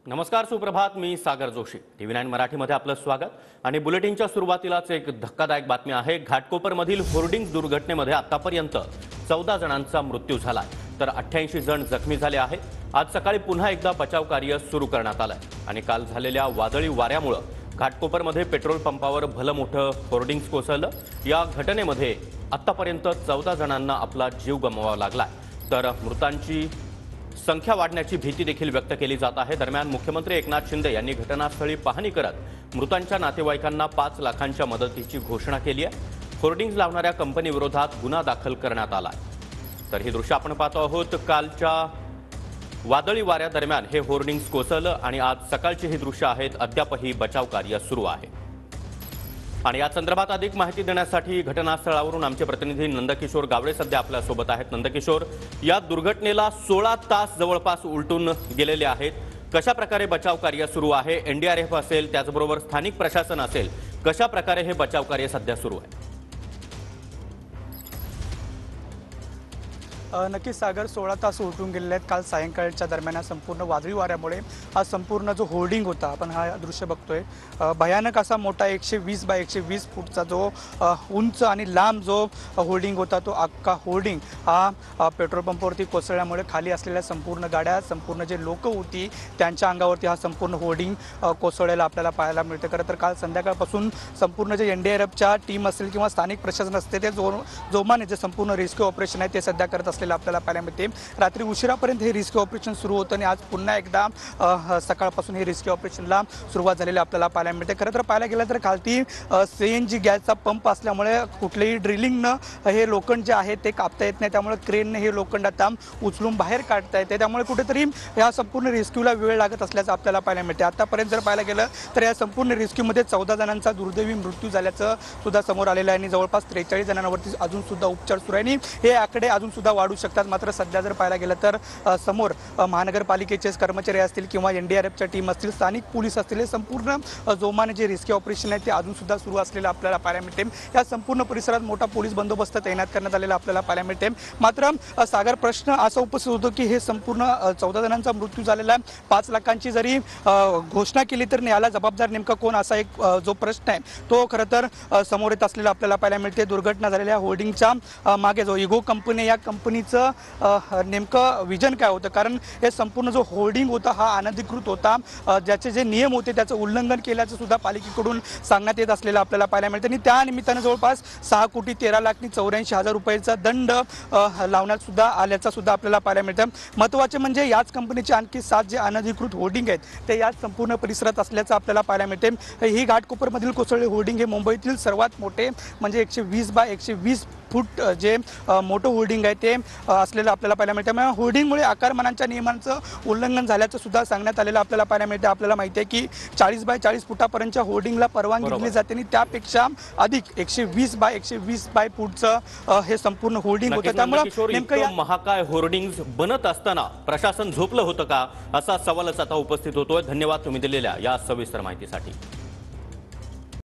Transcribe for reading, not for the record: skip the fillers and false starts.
नमस्कार, सुप्रभात. मी सागर जोशी. TV9 मराठीमध्ये आपलं स्वागत आणि बुलेटिनच्या सुरुवातीलाच एक धक्कादायक बातमी आहे. घाटकोपरमधील होर्डिंग दुर्घटनेमध्ये आतापर्यंत 14 जणांचा मृत्यू झालाय तर 88 जण जखमी झाले आहेत. आज सकाळी पुन्हा एकदा बचाव कार्य सुरू करण्यात आलंय आणि काल झालेल्या वादळी वाऱ्यामुळे घाटकोपरमध्ये पेट्रोल पंपावर भलं मोठं होर्डिंग्स कोसळलं. या घटनेमध्ये आतापर्यंत 14 जणांना आपला जीव गमवावा लागलाय तर मृतांची संख्या वाढण्याची भीती देखील व्यक्त केली जात आहे. दरम्यान मुख्यमंत्री एकनाथ शिंदे यांनी घटनास्थळी पाहणी करत मृतांच्या नातेवाईकांना 5 लाखांच्या मदतीची घोषणा केली आहे. होर्डिंग्ज लावणाऱ्या कंपनीविरोधात गुन्हा दाखल करण्यात आला आहे. तर ही दृश्य आपण पाहतो आहोत. कालच्या वादळी वाऱ्यादरम्यान हे होर्डिंग्ज कोसळलं आणि आज सकाळची ही दृश्य आहेत. अद्यापही बचाव कार्य सुरू आहे आणि या संदर्भात अधिक माहिती देण्यासाठी घटनास्थळावरून आमचे प्रतिनिधी नंदकिशोर गावडे सध्या आपल्या सोबत आहेत. नंदकिशोर, या दुर्घटनेला 16 तास जवळपास उलटून गेलेले आहेत. कशा प्रकारे बचाव कार्य सुरू आहे? NDRF असेल, त्याचबरोबर स्थानिक प्रशासन असेल, कशा प्रकारे हे बचाव कार्य सध्या सुरू आहे? नक्कीच सागर, 16 तास उलटून गेलेले आहेत. काल सायंकाळच्या दरम्यान संपूर्ण वादळी वाऱ्यामुळे हा संपूर्ण जो होर्डिंग होता, आपण हा दृश्य बघतोय, भयानक असा मोठा 120 बाय 120 फूटचा जो उंच आणि लांब जो होर्डिंग होता, तो अख्खा होर्डिंग हा पेट्रोल पंपावरती कोसळल्यामुळे खाली असलेल्या संपूर्ण गाड्या, संपूर्ण जे लोक होती त्यांच्या अंगावरती हा संपूर्ण होर्डिंग कोसळलेला आपल्याला पाहायला मिळते. खरं तर काल संध्याकाळपासून संपूर्ण जे NDRFच्या टीम असेल किंवा स्थानिक प्रशासन असते ते जोमाने जे संपूर्ण रेस्क्यू ऑपरेशन आहे ते सध्या करत असलेलं आपल्याला पाहायला मिळते. रात्री उशिरापर्यंत हे रेस्क्यू ऑपरेशन सुरू होतं आणि आज पुन्हा एकदा सकाळपासून हे रेस्क्यू ऑपरेशनला सुरुवात झालेली आपल्याला पाहायला मिळते. खरं तर पाहायला गेलं तर खालती CNG गॅसचा पंप असल्यामुळे कुठलेही ड्रिलिंगनं हे लोखंड जे आहे ते कापता येत नाही. त्यामुळे क्रेनने हे लोखंड आता उचलून बाहेर काढता येते. त्यामुळे कुठेतरी या संपूर्ण रेस्क्यूला वेळ लागत असल्याचं आपल्याला पाहायला मिळते. आतापर्यंत जर पाहायला गेलं तर या संपूर्ण रेस्क्यूमध्ये 14 जणांचा दुर्दैवी मृत्यू झाल्याचं सुद्धा समोर आलेलं आहे आणि जवळपास 43 जणांवरती अजून सुद्धा उपचार सुरू आहे आणि हे आकडे अजून सुद्धा वाढू शकतात. मात्र सध्या जर पाहायला गेलं तर समोर महानगरपालिकेचे कर्मचारी असतील किंवा NDRFच्या टीम असतील, स्थानिक पोलीस असतील, हे संपूर्ण जोमाने जे रेस्क्यू ऑपरेशन आहे ते अजून सुद्धा सुरू असलेलं आपल्याला पाहायला मिळते. या संपूर्ण परिसरात मोठा पोलीस बंदोबस्त तैनात करण्यात आलेला आपल्याला पाहायला मिळते. मात्र सागर, प्रश्न असा उपस्थित होतो की हे संपूर्ण 14 जणांचा मृत्यू झालेला आहे, 5 लाखांची जरी घोषणा केली तर याला जबाबदार नेमका कोण, असा एक जो प्रश्न आहे तो खरं तर समोर येत असलेला आपल्याला पाहायला मिळते. दुर्घटना झालेल्या होर्डिंगच्या मागे जो इगो कंपनी, या कंपनीचं नेमकं विजन काय होतं? कारण हे संपूर्ण जो होर्डिंग होता हा अनधिकृत होता. ज्याचे जे नियम होते त्याचं उल्लंघन केल्याचं सुद्धा पालिकेकडून सांगण्यात येत असलेलं आपल्याला पाहायला मिळतं आणि त्या निमित्तानं जवळपास 6,13,84,000 रुपयाचा दंड लावण्यात सुद्धा आल्याचा सुद्धा आपल्याला पाहायला मिळतं. महत्त्वाचे म्हणजे याच कंपनीचे आणखी 7 जे अनधिकृत होर्डिंग आहेत ते याच संपूर्ण परिसरात असल्याचं आपल्याला पाहायला मिळते. ही घाटकोपरमधील कोसळले होर्डिंग हे मुंबईतील सर्वात मोठे म्हणजे 120 बाय 120 फूट जे मोठं होर्डिंग आहे ते असलेलं आपल्याला पाहायला मिळतं. म्हणजे होर्डिंगमुळे आकारमानांच्या नियमांचं उल्लंघन झाल्याचं सुद्धा सांगण्यात आलेलं आपल्याला पाहायला मिळतं. आपल्याला माहिती आहे की 40 बाय 40 फुटापर्यंतच्या होर्डिंगला परवानगी दिली जाते आणि त्यापेक्षा अधिक 120 बाय 120 बाय फूटचं हे संपूर्ण होर्डिंग होतं. त्यामुळे नेमकं महाकाय होर्डिंग्ज बनत असताना प्रशासन झोपलं होतं का, असा सवालच आता उपस्थित होतोय. धन्यवाद तुम्ही दिलेल्या या सविस्तर माहितीसाठी.